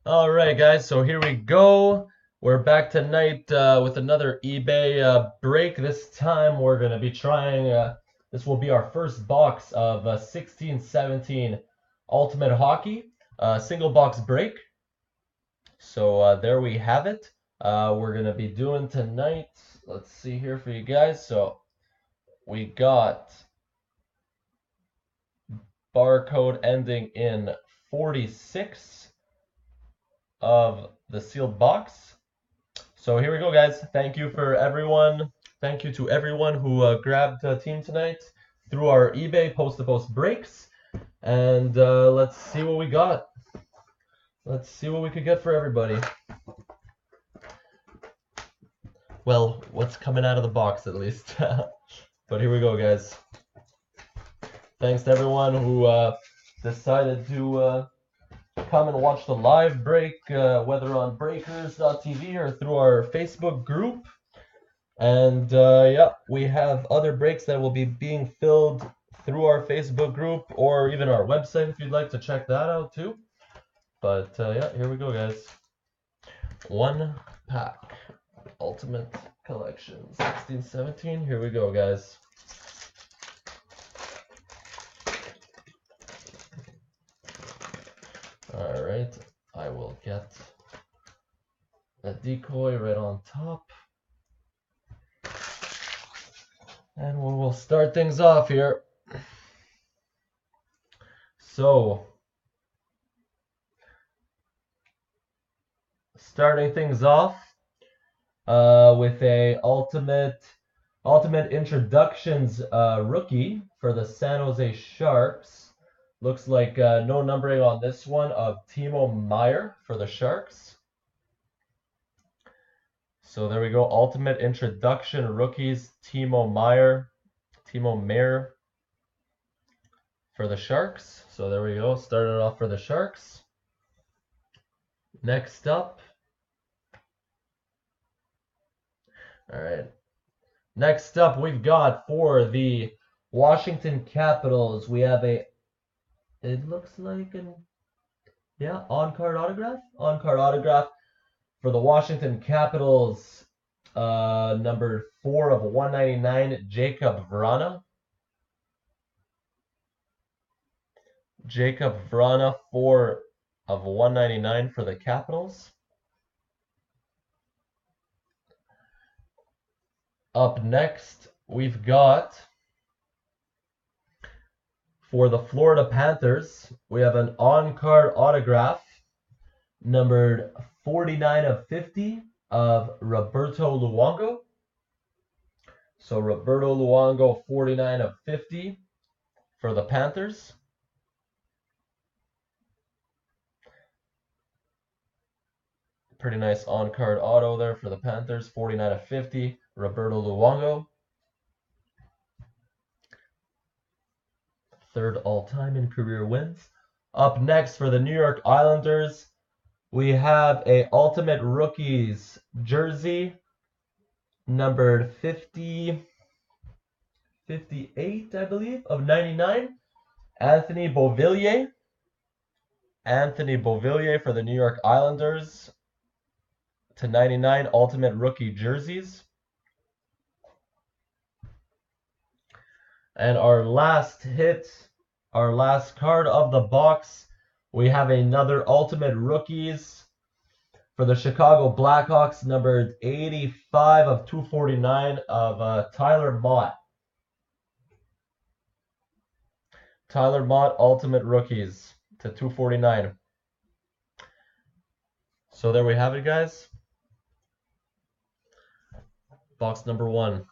All right, guys, so here we go. We're back tonight with another eBay break. This time we're going to be trying, this will be our first box of 16-17 Ultimate Hockey, single box break. So there we have it. We're going to be doing tonight, let's see here for you guys. So we got barcode ending in 46 of the sealed box. So here we go, guys. Thank you for everyone. Thank you to everyone who grabbed a team tonight through our eBay post-to-post breaks. And let's see what we got. Let's see what we could get for everybody. Well, what's coming out of the box at least. But here we go, guys. Thanks to everyone who decided to come and watch the live break, whether on breakers.tv or through our Facebook group. And yeah, we have other breaks that will be being filled through our Facebook group or even our website if you'd like to check that out too. But yeah, here we go, guys. One pack. Ultimate Collection 16-17. Here we go, guys. All right, I will get a decoy right on top. And we will start things off here. So, starting things off with a ultimate introductions rookie for the San Jose Sharks. Looks like no numbering on this one of Timo Meier for the Sharks. So there we go. Ultimate introduction rookies Timo Meier for the Sharks. So there we go. Started off for the Sharks. Next up. All right. Next up, we've got for the Washington Capitals, we have it looks like on-card autograph for the Washington Capitals, number 4 of 199, Jakub Vrana. Jakub Vrana, 4 of 199 for the Capitals. Up next, we've got for the Florida Panthers, we have an on-card autograph, numbered 49 of 50 of Roberto Luongo. So Roberto Luongo, 49 of 50 for the Panthers. Pretty nice on-card auto there for the Panthers, 49 of 50, Roberto Luongo. Third all-time in career wins. Up next for the New York Islanders, we have a Ultimate Rookies jersey, numbered 58, I believe, of 99. Anthony Beauvillier. Anthony Beauvillier for the New York Islanders to 99 Ultimate Rookie jerseys. And our last hit, our last card of the box, we have another Ultimate Rookies for the Chicago Blackhawks, numbered 85 of 249 of Tyler Mott. Tyler Mott Ultimate Rookies to 249. So there we have it, guys. Box number 1.